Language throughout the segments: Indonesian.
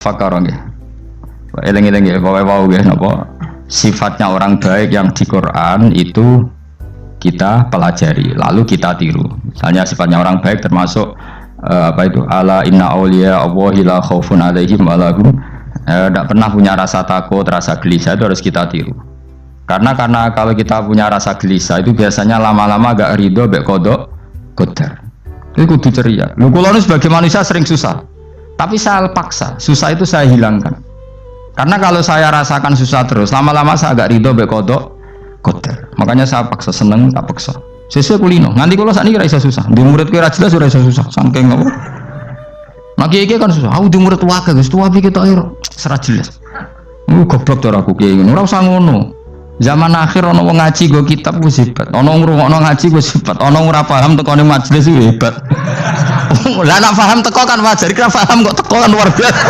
fakar nggih. Eling-eling nggih, pokoke wau nggih napa sifatnya orang baik yang di Quran itu kita pelajari, lalu kita tiru. Misalnya sifatnya orang baik termasuk apa itu? Ala inna auliya Allahi la khaufun alaihim wa lahum tidak pernah punya rasa takut, rasa gelisah, itu harus kita tiru. Karena kalau kita punya rasa gelisah itu biasanya lama-lama agak ridho mbek kodok qadar. Itu kudu ceria. Lu kula sebagai manusia sering susah. Tapi saya paksa, susah itu saya hilangkan. Karena kalau saya rasakan susah terus, lama-lama saya agak ridho mbek kodok qadar. Makanya saya paksa, seneng tak paksa. Sesuai kulino. Nganti kula sakniki ora iso susah. Di muridku ora jelas ora iso susah. Saking apa? Nah kiai kan susah. Aku di murid wae Gus, tuwa iki tok ora jelas. Goblok to aku kiai ngono. Ora usah ngono. Zaman akhir ana wong ngaji go kitab wis hebat. Ana ngrungokno ngaji wis hebat. Ana ora paham tekone majelis wis hebat. Lah nek paham teko kan wajar, kira paham kok teko kan luar biasa.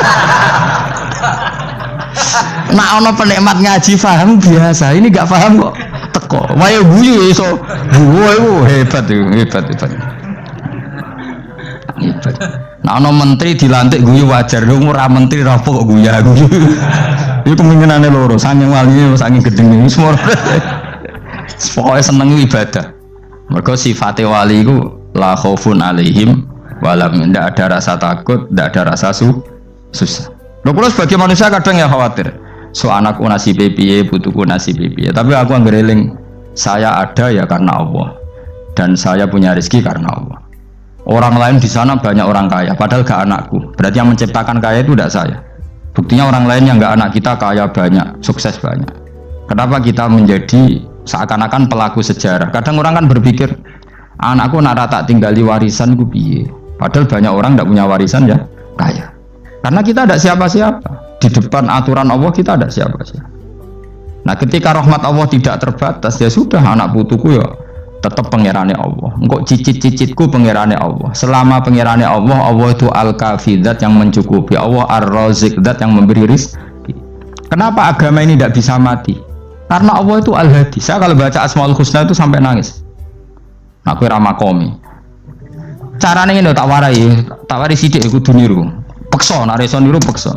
Nek ana penikmat ngaji paham biasa, ini enggak paham kok teko. Wae guyu iso. Hebat itu, hebat. Hebat. Nah, ana menteri dilantik guyu wajar, dong ora menteri rapo kok guyu. Itu kemungkinane loro, saking wali saking gedeng iki semua. Pokoke seneng ibadah. Mergo sifate wali iku la khaufun alaihim walam, ndak ada rasa takut, ndak ada rasa susah. Lho kula sebagai manusia kadang ya khawatir. So anakku nasibe piye, putuku nasibe piye. Tapi aku anggereling saya ada ya karena Allah. Dan saya punya rezeki karena Allah. Orang lain di sana banyak orang kaya, padahal gak anakku. Berarti yang menciptakan kaya itu tidak saya. Buktinya orang lain yang gak anak kita kaya banyak, sukses banyak. Kenapa kita menjadi seakan-akan pelaku sejarah? Kadang orang kan berpikir, anakku nak tak tinggali warisan ku piye. Padahal banyak orang tidak punya warisan ya kaya. Karena kita tidak siapa-siapa. Di depan aturan Allah kita tidak siapa-siapa. Nah ketika rahmat Allah tidak terbatas, ya sudah anak putuku ya tetap pengirannya Allah. Engkau cicit-cicitku pengirannya Allah. Selama pengirannya Allah, Allah itu al-kafi, zat yang mencukupi. Allah ar-razik, zat yang memberi rizki. Kenapa agama ini tidak bisa mati? Karena Allah itu al-hadi. Saya kalau baca Asmaul Husna itu sampai nangis. Aku ramakomi. Caranya ini tak warai sidik aku duniru. Pekso, nareson niru pekso.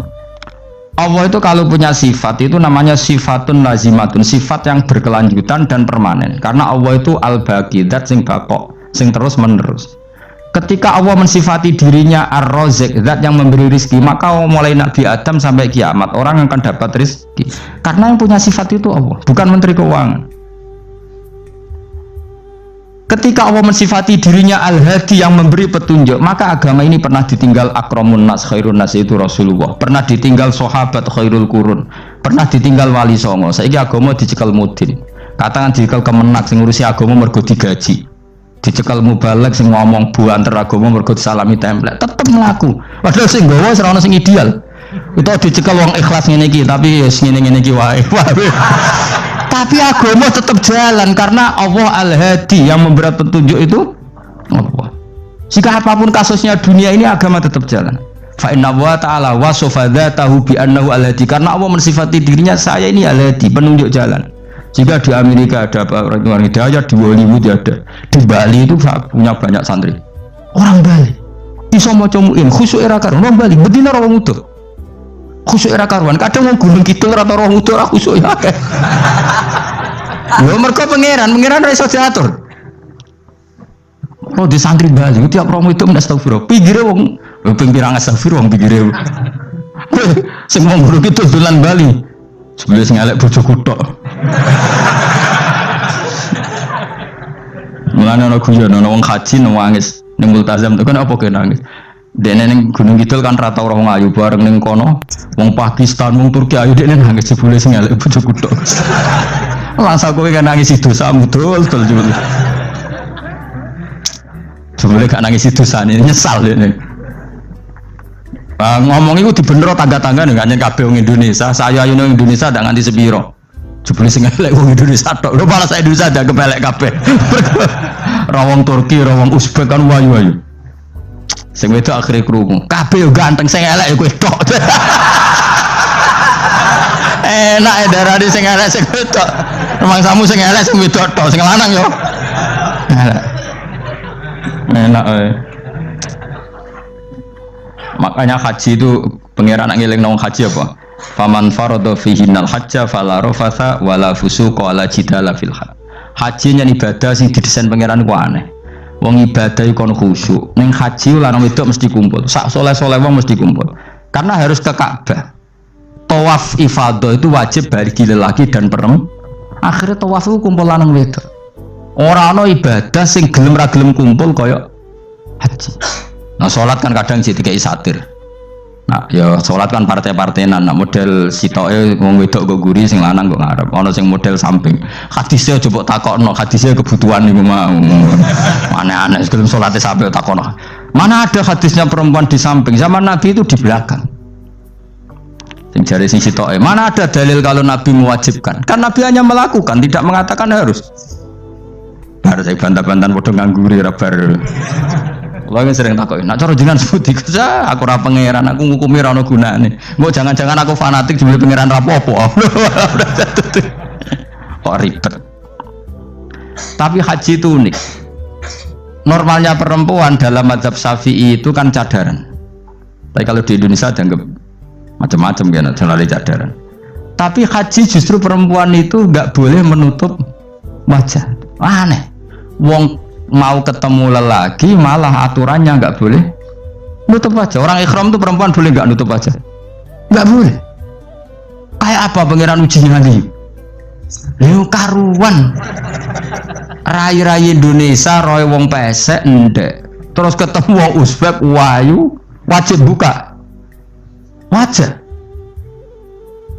Allah itu kalau punya sifat itu namanya sifatun lazimatun, sifat yang berkelanjutan dan permanen. Karena Allah itu al-baqi, zat sing bakok, sing terus menerus. Ketika Allah mensifati dirinya ar-razik, zat yang memberi rizki, maka mulai Nabi Adam sampai kiamat orang akan dapat rizki. Karena yang punya sifat itu Allah, bukan menteri keuangan. Ketika Allah mensifati dirinya al-hadi yang memberi petunjuk, maka agama ini pernah ditinggal akramun nas, khairun nas itu Rasulullah, pernah ditinggal sahabat khairul qurun, pernah ditinggal wali songo. Saiki agama dicekel mudin. Katakan dicekel kemenak sing ngurusi agama mergo digaji. Dicekel mubalek sing ngomong bu antar agama mergo disalami template. Tetep mlaku. Padahal sing nggawa ora ono sing ideal. Itu dicekel wong ikhlas ngene iki, tapi wis ngene-ngene iki wae. Tapi agama tetap jalan karena Allah al-hadi yang memberi petunjuk itu Allah. Jika apapun kasusnya dunia ini agama tetap jalan. Fa inna wa ta'ala wasofa dzatahu bi annahu al-hadi, karena Allah mensifati dirinya saya ini al-hadi, penunjuk jalan. Jika di Amerika ada orang hidayah, di Hollywood ada, di Bali itu punya banyak santri. Orang Bali bisa maca muin khusuk era karo orang Bali bedina ora wong utuh. Khusuk era karuan, kadang wong gunung kidul rata roh utuh ora khusuk ya. Lho mergo pangeran ora iso diatur. Oh di santri Bali tiap romo itu astagfirullah. Pinggire wong ping pirang astagfirullah wong pinggire. Sing wong guru kidul dolan Bali. Sebelum sing elek bojoku tok. Mulane ana guyon ana wong haji nangis ning multazam itu kan apa ke nangis. Dene ning Gunung Kidul kan rata ora wong ayu bareng ning kono wong Pakistan wong Turki ayu dene nangis jebule sing elek bojoku tok. Langsung kowe kan nangis dosamu dul jebule. Jebule gak nangis dosane nyesal dene. Ngomong iku dibener tangga-tangga nek nyen kabeh wong Indonesia, saya ayu nang Indonesia ndak nganti sepiro. Jebule sing elek wong Indonesia tok. Lho malah sak Indonesia ndak kepelek kabeh. Ra wong Turki, ra wong Uzbek kan wayu-wayu. Sing wedok akhire krungu. Kabeh yo ganteng, sing elek yo kowe tok. Enak darane sing elek sing wedok. Mangsamu sing elek sing wedok tok, sing lanang yo. Enak. Makanya haji itu Pangeran nak ngelingno wong haji apa? Faman farada fihinnal hajja fala rafatha wala fusuqa wala jidala fil hajj. Haji yen ibadah sing didesain pangeran ku aneh. Wong ibadah iku kon khusyuk. Ning haji lanang wedok mesti kumpul. Sak soleh-soleh wong mesti kumpul. Karena harus ke Ka'bah. Tawaf ifadah itu wajib bagi lelaki dan perempuan. Akhirnya tawaf itu kumpul lanang wedok. Ora ana ibadah sing gelem ra gelem kumpul kaya haji. Nah salat kan kadang sih dikai satir. Nah, ya sholat kan partai-partainan. Nah, model sitoke wong wedok kok guri sing lanang kok ngarep. Ana sing model samping. Hadisnya coba takokno, hadisnya kebutuhan niku mau. Aneh-aneh sebelum sholatnya sampai takokno. Mana ada hadisnya perempuan di samping? Zaman Nabi itu di belakang. Sing jare sing sitoke, mana ada dalil kalau Nabi mewajibkan? Kan Nabi hanya melakukan, tidak mengatakan harus. Bar saya bantah-bantahan padha ngangguri ra bar. Lagi sering takut, nak cara jenengan sebuti kerja, aku ora pangeran, aku ngukumi ra ono gunane. Mbok jangan-jangan aku fanatik jebule pangeran rapopo. Kok ribet. Tapi haji itu unik. Normalnya perempuan dalam mazhab Syafi'i itu kan cadaran. Tapi kalau di Indonesia dianggap macam-macam kan, selalu cadaran. Tapi haji justru perempuan itu nggak boleh menutup wajah. Aneh. Wong mau ketemu lelaki malah aturannya nggak boleh nutup wajah. Orang ikhram tuh perempuan boleh nggak nutup wajah? Nggak boleh. Kayak apa pangeran uji nyali? Karuan. Rai-rai Indonesia, roy wong pesek ndek. Terus ketemu wong Uzbek wayu wajib buka wajah.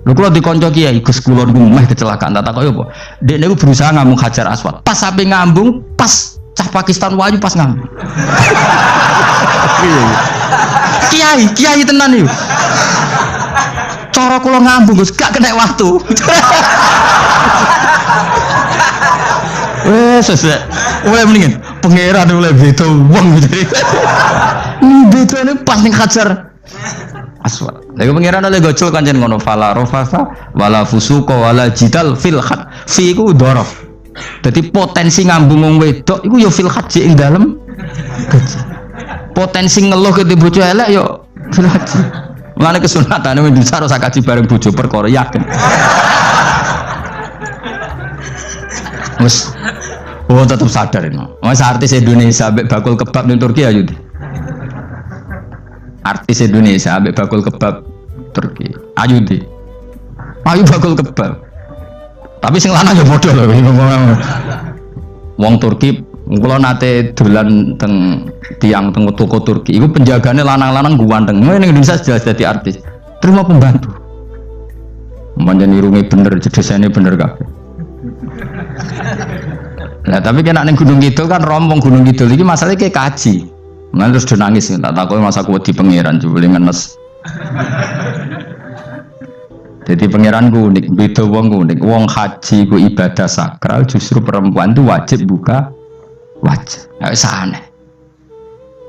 Lho kula dikonco kiai Gus kula niku meh kecelakaan tak kok ya apa? Dek niku berusaha ngambung Hajar Aswad. Pas sampe ngambung pas cah Pakistan wayu pas ngambung. Kiai tenan iki. Cara kula ngambung Gus gak kena waktu. Sesek. Oleh mendingin pangeran oleh beda wong gitu. Ini bedane pas ning Hajar Aswad. Lagi pangeran oleh gocol kanjen ngono fala rafasa wala fusuqa wala jidal fil hajj. Fi iku dhorof. Jadi potensi ngambung wong wedok iku ya fil haji ing dalem haji. Potensi ngeluh ke bojo elek ya fil haji. Mulane kesunatane Indonesia harus kaji bareng bojo perkara yakin. Wes tetap sadar ini. Mas artis Indonesia ambek bakul kebab ning Turki ayo. Artis Indonesia ambek bakul kebab Turki. Ayo di. Ayo bakul kebab. Tapi sing lanang ya bodoh loh. Wong Turki, kula nate dolan teng tiang teng toko Turki. Iku penjagane lanang-lanang guanteng. Ning Indonesia jelas dadi artis. Terima pembantu. Manjan irunge bener, jedesane bener kabeh. Nah, tapi kena ning Gunung Kidul kan rombong Gunung Kidul iki masalahnya kayak kaji. Nah, terus do nangis tak takoki masa aku wedi pangeran jebule ngenes. Jadi pangeranku unik, beda wong unik. Wong haji ku ibadah sakral, justru perempuan itu wajib buka wajah. Nggak usah aneh.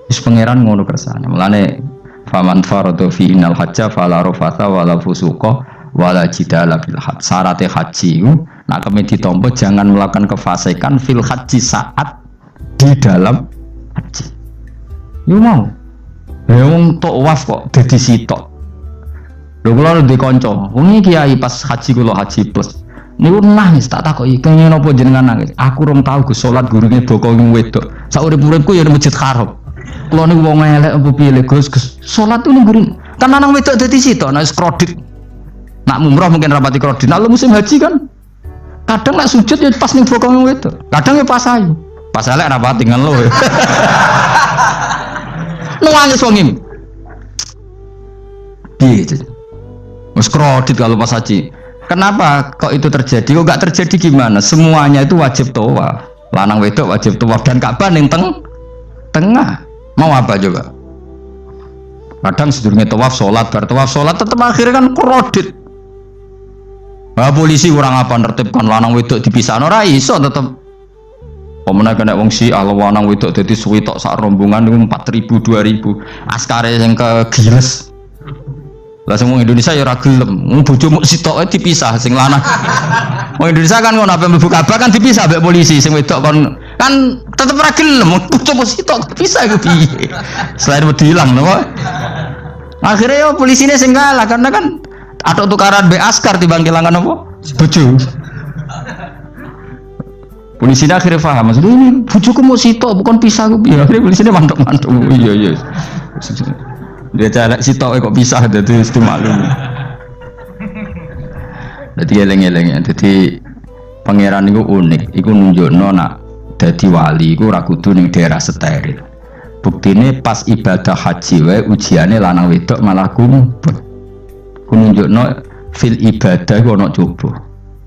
Terus pangeran ngono kersane. Mulane faman farada fi innal hajja fala rafatha wala fusuqa wala jidala fil hajj. Syaratnya haji ku nak kami ditompo jangan melakukan kefasikan fil haji saat di dalam haji. Yo mau. Wong tawaf kok dadi sitok. Lho kula ndek kanca, wingi kiai pas haji kula haji plus. Niku nangis tak takoki, kenging napa jenengan nangis? Aku rong tau Gus salat gurune boko wedok. Sak urip-uripku ya Masjid Haram. Kula niku wong elek apa piye Gus salat tuh ning gurine. Kan lanang wedok dadi sitok nek kredit. Nak umroh mungkin rapati kredit. Nak musim haji kan kadang nak sujud ya pas ning boko wedok. Kadang ya pas ayu. Pas elek rapati ngeluh. Nangis wong iki. Piye? Mas kredit kalau pas haji. Kenapa kok itu terjadi? Kok gak terjadi gimana? Semuanya itu wajib tawaf. Lanang wedok wajib tawaf dan Ka'bah ning tengah. Mau apa coba? Kadang sedurunge tawaf salat, bar tawaf salat tetep akhirnya kan kredit. Bah polisi kurang apa nertibkan lanang wedok dipisahno ora iso tetep. Pemene kena wong Syiah lanang wedok dadi suwi tok sak rombongan niku 4.000 2.000. Askare sing kegiles. Lah semua Indonesia ya ora gelem. Wong bojomu sitoke dipisah sing lanang. Wong Indonesia kan ngono ape mlebu Ka'bah kan dipisah mbek polisi sing wedok kan tetep ora gelem. Bojomu sitok dipisah iku piye? Selain wedi ilang napa? Akhirnya yo polisinya sing kalah karena kan atau tukaran be askar timbang kelangan apa? Bojo. Polisinya akhirnya paham, maksudnya ini bojoku mau sitok bukan pisah aku. Ya akhirnya polisinya mantuk-mantuk. Iya. Dia cara sitok kok pisah jadi itu maklum. Jadi eleng-eleng ya. Jadi pangeran itu unik. Iku nunjukno nak dadi wali iku ora kudu ning daerah steril. Buktine pas ibadah haji wae ujiane lanang wedok malah kumpul. Ku nunjukno fil ibadah kok ana coba.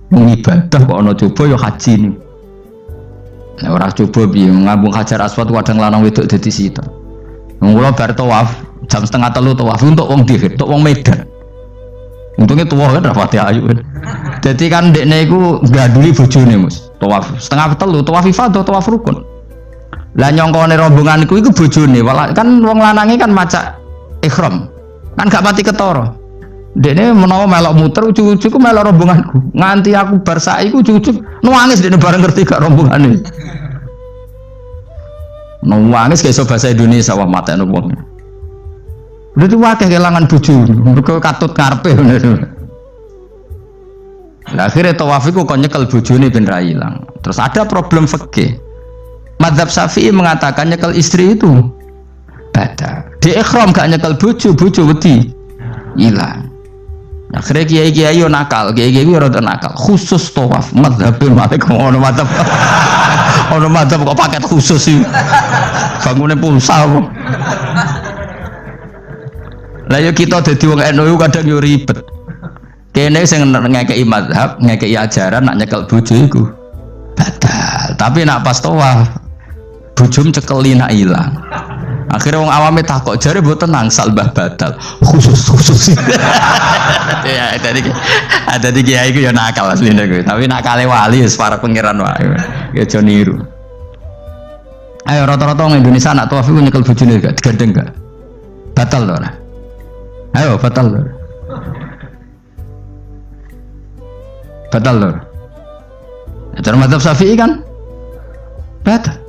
Mung ibadah kok ana coba ya haji ni. Nek ora coba piye ngambung Hajar Aswad kadang lanang wedok dadi sitok. Wong kula bar tawaf jam 2:30 tawaf untuk wong dhewe, untuk wong Medan. Untungnya tua kan rapati ayu kan. Jadi kan dekne iku ganduli bojone Mus. Tawaf 2:30 tawaf ifadah tawaf rukun. Lah nyongkone rombonganku iku bojone, kan wong lanange kan macak ihram. Kan gak pati ketara. Dekne menawa melok muter ujug-ujug ku melok rombonganku. Nganti aku bar saiki ujug-ujug nangis dekne bareng ngerti gak rombongane. Nangis gak iso bahasa Indonesia wah matene wong. Udah tuh wakil kehilangan bojo, mereka katut karpe. Nah, akhirnya tawafiku kok nyekel bojone ben ra ilang. Terus ada problem fikih. Madzhab Syafi'i mengatakan nyekel istri itu batal. Di ikhram gak nyekel bojo wedi ilang. Akhirnya kiai-kiai yo nakal, kiai-kiai yo rada nakal. Khusus tawaf madzhab Malik ono madzhab. Ono madzhab kok paket khusus sih. Bangune pulsa kok. Lah yo kita dadi wong NU kadang yo ribet. Kene sing ngekeki mazhab, ngekeki ajaran nak nyekel bojo iku batal. Tapi nak pas tawaf bojom cekeli nak ilang. Akhirnya wong awame takok jare mboten nangsal mbah batal. Khusus. Ya ada di kiai iku yo nakal asline kuwi. Tapi nakale wali wis para pangeran wae. Ya aja niru. Ayo rata-rata wong Indonesia nak tawaf iku nyekel bojone gak digandeng gak? Batal to ora? Ayo batal lor. Batal lor. Cara madzhab Syafi'i kan batal.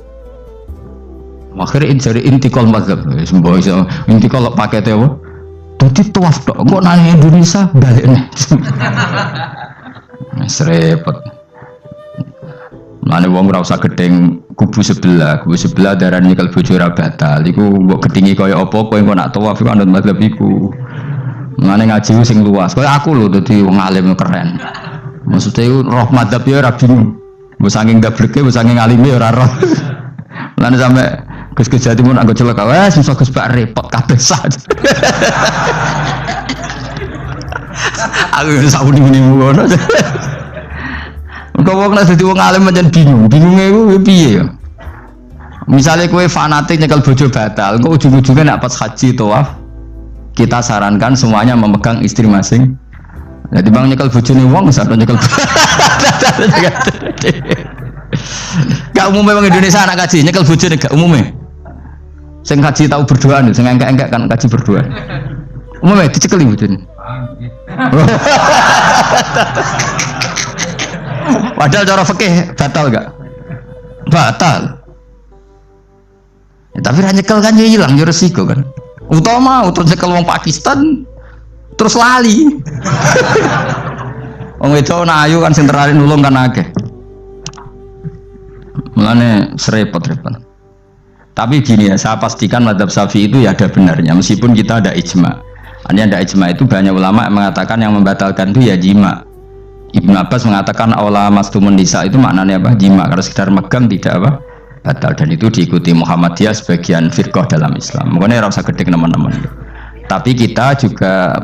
Akhirnya jari intikal madzhab. Semboh iso intikal pakete apa? Dadi tawaf tok. Kok nang Indonesia balekne. Wis repot. Mane wong ora usah gedeng kubu sebelah darane nyekel bojo ora batal. Iku mbok gedhingi kaya apa kowe engko nak tawaf iku anut madzhab iku. Mane ngaji sing luas. Kaya aku lho dadi wong alim keren. Maksudnya iku roh madzhab ya ora bingung. Mbok saking gableke, mbok saking alime ora roh. Mane sampe Gus Jati mun anggo celaka, wes iso Gus Pak repot kabeh sah. Aku wis sauni-muni ngono. Kau wong nek dadi wong alim pancen bingung. Bingunge iku piye ya? Misale kowe fanatik nyekel bojo batal, engko ujung-ujungnya nek pas haji tawaf kita sarankan semuanya memegang istri masing. Jadi bang nyekel bojone wong sampe nyekel. Gak umumnya wong Indonesia anak kaji nyekel bojone gak umumnya. Sing kaji tahu berduaan, sing engkek-engkek kan kaji berduaan. Umumnya dicekeli bojone. Padahal cara fikih batal gak? Batal. Ya, tapi nyekel kan ya hilang, ya resiko kan. Utama nyekel wong Pakistan terus lali. Wong itu ayu kan sing terlalu nulung kan akeh. Mulane serepot-repot. Tapi gini ya, saya pastikan madzhab Syafi'i itu ya ada benarnya meskipun kita ada ijma. Artinya ada ijma itu banyak ulama yang mengatakan yang membatalkan itu ya jima. Ibnu Abbas mengatakan aula mastumun nisa itu maknanya apa? Jima. Kalau sekedar megang tidak apa? Batal. Dan itu diikuti Muhammadiyah sebagian firqah dalam Islam. Makanya rasa gede teman-teman. Tapi kita juga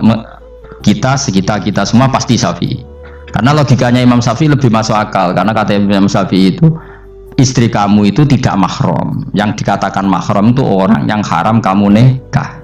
kita semua pasti Syafi'i. Karena logikanya Imam Syafi'i lebih masuk akal. Karena kata Imam Syafi'i itu istri kamu itu tidak mahram. Yang dikatakan mahram itu orang yang haram kamu nikah.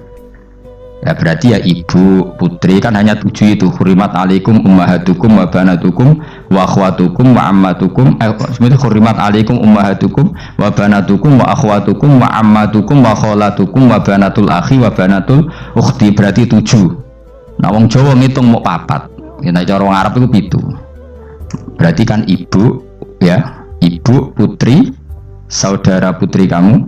Ya berarti ya ibu, putri kan hanya 7 itu. Hurimat alaikum ummahatukum wa banatukum wa akhwatukum wa ammatukum. Sebenarnya hurimat alaikum ummahatukum wa banatukum wa akhwatukum wa ammatukum wa kholatukum wa banatul akhi wa banatul ukhti. Berarti 7. Nah wong Jawa ngitung mau 4. Nah cara wong Arab itu 7. Berarti kan ibu, ya ibu, putri, saudara putri kamu,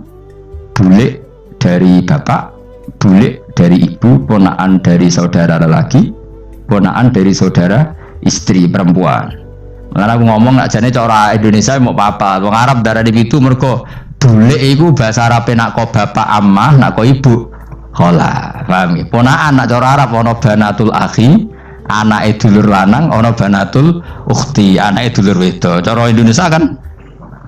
bule dari bapak, bule dari ibu, ponakan dari saudara lelaki, ponakan dari saudara istri perempuan. Karena aku ngomong nak jane cara Indonesia mau apa? Wong Arab darah di itu mergo bule iku bahasa Arab nak ko bapak ammah, nak ko ibu khola. Paham ya? Ponakan nak cara Arab ana banatul akhi, anake dulur lanang, ana banatul ukhti, anake dulur wedok. Cara Indonesia kan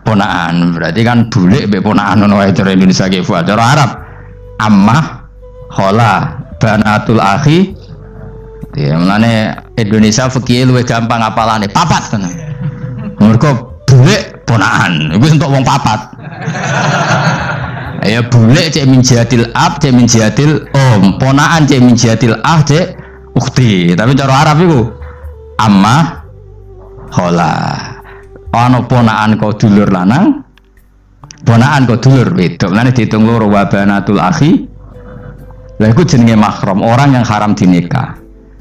ponakan. Berarti kan bule mbek ponakan ono wae cara Indonesia ki. Cara Arab ammah, khola, banatul akhi. Ya, mulane Indonesia fikih luwih gampang apalane papat kan. Mergo bule ponakan, iku entuk wong papat. Ya bule cek min jihadil ab, cek min jihadil om, ponakan cek min jihadil ah, cek ukhti. Tapi cara Arab iku ammah, khola. Ana ponakan kok dulur lanang, ponakan kok dulur wedok. Mulane diitung loro wa banatul akhi. Lah iku jenenge mahram, orang yang haram dinikah.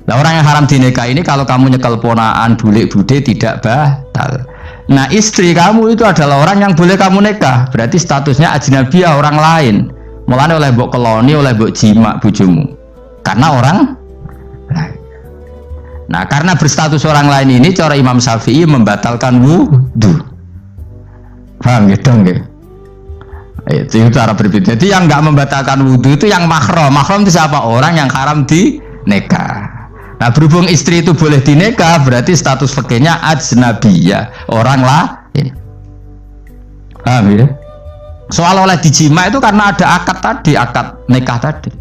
Nah, orang yang haram dinikah ini kalau kamu nyekel ponaan bulik bude tidak batal. Nah istri kamu itu adalah orang yang boleh kamu nikah. Berarti statusnya ajnabiyah, orang lain. Mulane oleh mbok keloni, oleh mbok jima bojomu. Karena orang lain. Nah karena berstatus orang lain ini cara Imam Syafi'i membatalkan wudu. Paham ya dong ya? Itu cara berbeda. Jadi yang nggak membatalkan wudu itu yang mahram. Mahram itu siapa? Orang yang haram dinikah. Nah berhubung istri itu boleh dinikah, berarti status fikihnya ajnabiyah, orang lain. Paham ya? Soal oleh dijima itu karena ada akad tadi, akad nikah tadi.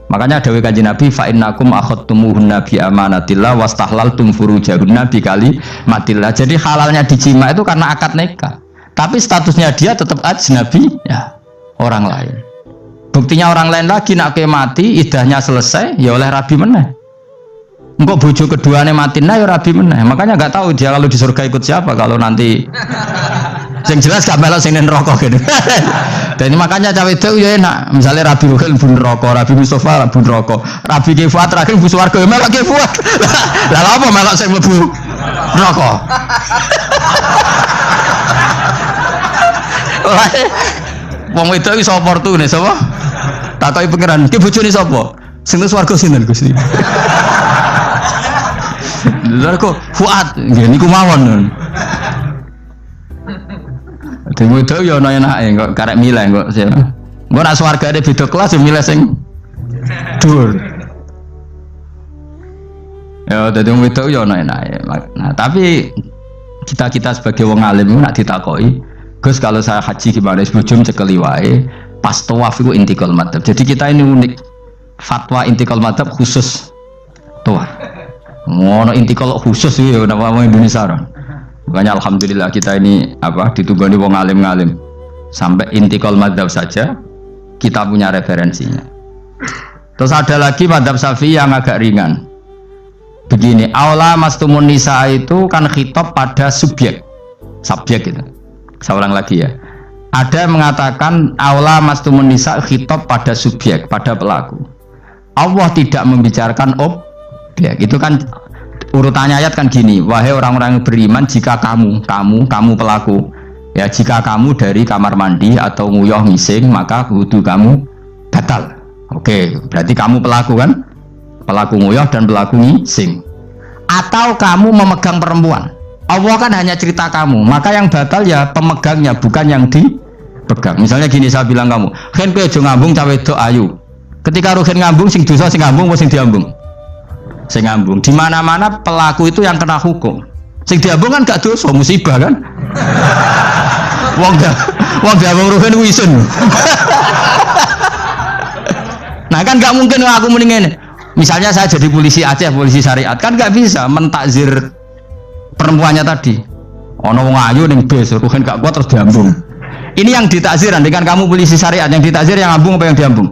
Makanya dawuh Kanjeng Nabi, fa innakum akhadtumuhunna bi amanatillah wastahlaltum furujahunna bi kalimatillah. Jadi halalnya dijima itu karena akad nikah. Tapi statusnya dia tetap ajnabi, ya, orang lain. Buktinya orang lain lagi nak mati, idahnya selesai, ya oleh rabi meneh. Engkau bojo keduanya mati nah ya rabi meneh. Makanya nggak tahu dia kalau di surga ikut siapa kalau nanti. Yang jelas gak melok sing neraka gitu. Dan makanya cawe itu ya enak. Misalnya Rabi Ruhil bun neraka, Rabi Mustafa bun neraka, Rabi Kifuat terakhir bun swarga melok Kifuat. Lah apa melok sing mlebu neraka? Wong wedok iki sapa opportune sapa? Takoki pangeran, ki bojone sapa? Sing swarga sinten Gusti? Lha kok Fuad nggih niku mawon. Dhewe wedok ya ana enake kok karek milih kok. Engko nek swargane beda kelas ya milih sing dhuwur. Ya dadi wong wedok ya ana enake. Nah, tapi kita sebagai wong alim nek ditakoki, Gus kalau saya haji gimana sebujum cekeli wae pas tawaf itu intikal madhab. Jadi kita ini unik. Fatwa intikal madhab khusus tawaf. Ngono intikal khusus ya nama Indonesia. Makanya alhamdulillah kita ini ditunggoni wong alim-alim. Sampai intikal madhab saja kita punya referensinya. Terus ada lagi madhab Syafi'i yang agak ringan. Begini, aula mastumun nisa itu kan khitab pada subjek gitu. Saya ulang lagi ya. Ada yang mengatakan aula mastumun nisa khitab pada subjek, pada pelaku. Allah tidak membicarakan objek. Itu kan urutannya ayat kan gini, wahai orang-orang yang beriman, jika kamu pelaku, ya jika kamu dari kamar mandi atau nguyuh ngising, maka wudu kamu batal. Oke, berarti kamu pelaku kan? Pelaku nguyuh dan pelaku ngising. Atau kamu memegang perempuan. Allah kan hanya cerita kamu, maka yang batal ya pemegangnya, bukan yang dipegang. Misalnya gini, saya bilang kamu, "Ken kowe aja ngambung cawe wedok ayu." Ketika rugen ngambung, sing dosa sing ngambung apa sing diambung? Sing ngambung. Di mana-mana pelaku itu yang kena hukum. Sing diambung kan gak dosa, musibah kan? Wong diambung rugen wisun. Nah kan gak mungkin aku mendingin. Misalnya saya jadi polisi Aceh, polisi syariat, kan gak bisa mentakzir perempuannya tadi. Ono wong ayu ning bis, rugen gak kuat terus diambung. Ini yang ditakzir, dengan kamu polisi syariat yang ditakzir yang ngambung apa yang diambung?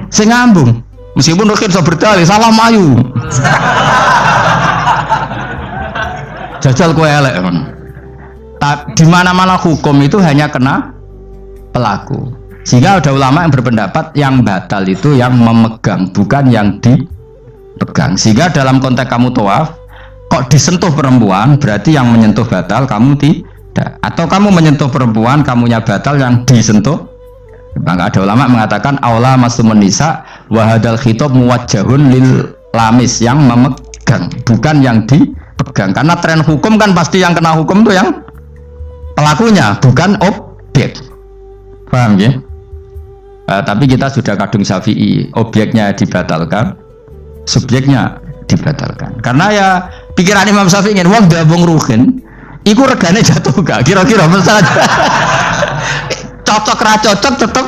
Sing ngambung. Meskipun rugen so berdalih salah mayu. Jajal kowe elek kan. Di mana-mana hukum itu hanya kena pelaku. Sehingga ada ulama yang berpendapat yang batal itu yang memegang, bukan yang dipegang. Sehingga dalam konteks kamu tawaf, kok disentuh perempuan, berarti yang menyentuh batal, kamu tidak. Atau kamu menyentuh perempuan, kamunya batal, yang disentuh Maka ada ulama mengatakan aula masumun nisa wa hadzal khitab muwajjahun lil lamis yang memegang, bukan yang dipegang. Karena tren hukum kan pasti yang kena hukum itu yang pelakunya, bukan objek. Paham ya? Tapi kita sudah kadung Syafi'i, objeknya dibatalkan, subjeknya dibatalkan. Karena ya pikiran Imam Syafi'i ingin wong dabung ruhin, iku regane jatuh gak? Kira-kira masalah cocok ra cocok tetap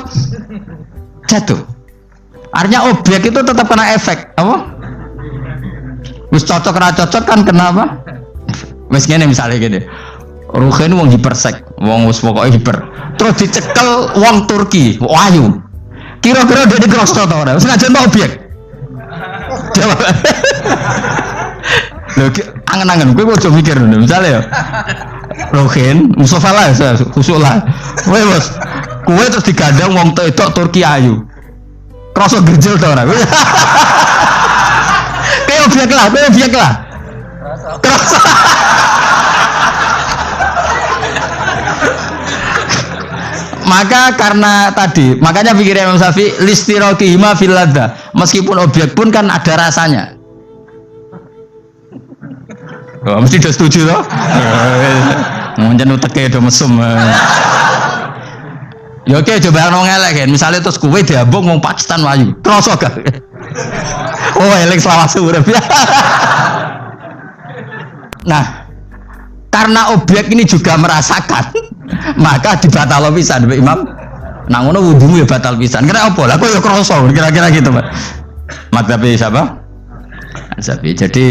jatuh. Artinya objek itu tetap kena efek, apa? Wis cocok ra cocok kan kenapa? Wis ngene misalnya gini. Ruhin wong hipersek, wong wis pokoke hiper. Terus dicekel wong Turki, ayu. Kira-kira dia dikrosot ta ora? Wis ngajen objek. Jawab. Lho angen-angen kowe ojo mikir ngono. Misale ya. Ruhin, Mustafa lah, khusuk lah. Kowe bos, kowe terus digandeng wong wedok Turki ayu. Krasa gerjel ta ora? Kayak objek lah. Krasa. Maka karena tadi, makanya pikirnya Imam Syafi'i listirokihima fil ladza. Meskipun objek pun kan ada rasanya. Oh, mesti udah setuju toh? Mungkin uteke udah mesum. Ya oke, coba nong elek kan. Misalnya terus kue diambung wong Pakistan wayu. Kroso gak? Oh, elek selawase urip. Nah, karena objek ini juga merasakan, maka dibatal pisan Mbak Imam. Nang ngono wudumu ya batal pisan. Kira apa? Lah kok ya kroso kira-kira gitu, Pak. Madzhab siapa? Syafi'i. Jadi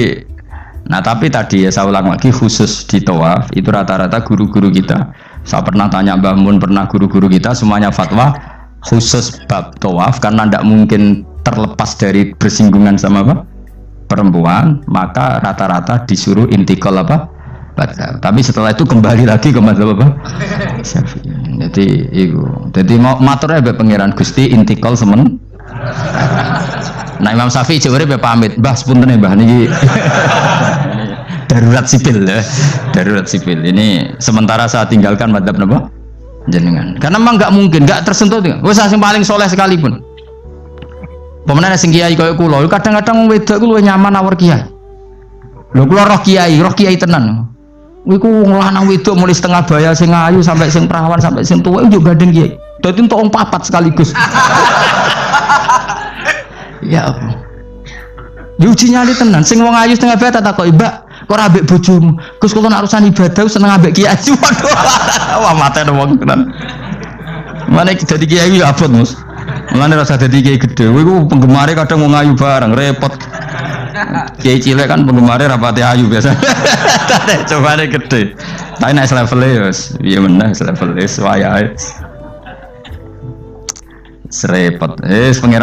nah tapi tadi ya saya ulang lagi khusus di tawaf itu rata-rata guru-guru kita. Saya pernah tanya Mbah Mun, pernah guru-guru kita semuanya fatwa khusus bab tawaf karena tidak mungkin terlepas dari bersinggungan sama apa? Perempuan, maka rata-rata disuruh intikal apa? Tapi setelah itu kembali lagi ke madzhab apa? Syafi'i. Jadi itu. Jadi mau maturnya be pangeran Gusti intikal semen. Nah Imam Syafi'i jare be pamit, Mbah sepunten Mbah niki. Darurat sipil ya. Darurat sipil. Ini sementara saya tinggalkan madzhab napa? Jenengan. Karena memang enggak mungkin, enggak tersentuh. Wis sing paling soleh sekalipun. Pemenang sing kiai kaya kula, kadang-kadang wedok ku luwih nyaman awur kiai. Lho kula roh kiai tenan. Iku wong lanang wedok mulai setengah baya sing ayu sampai sing perawan sampai sing tuwa yo gandeng kiai. Dadi entuk wong papat sekaligus. Ya apa? Diuji nyali tenan, sing wong ayu setengah baya tak takoki, "Mbak, kok ora ambek bojomu?" Gus kula nek urusan ibadah seneng ambek kiai. Waduh. Wah mate wong tenan. Mane dadi kiai yo abot, Mus. Mulane rasa dadi kiai gedhe. Kowe iku penggemare kadang wong ayu bareng repot. Kiai cilik kan penggemare rapati ayu biasa. Coba nek gedhe. Tapi nek level e wis piye meneh level wis wayahe. Serepot. Pengen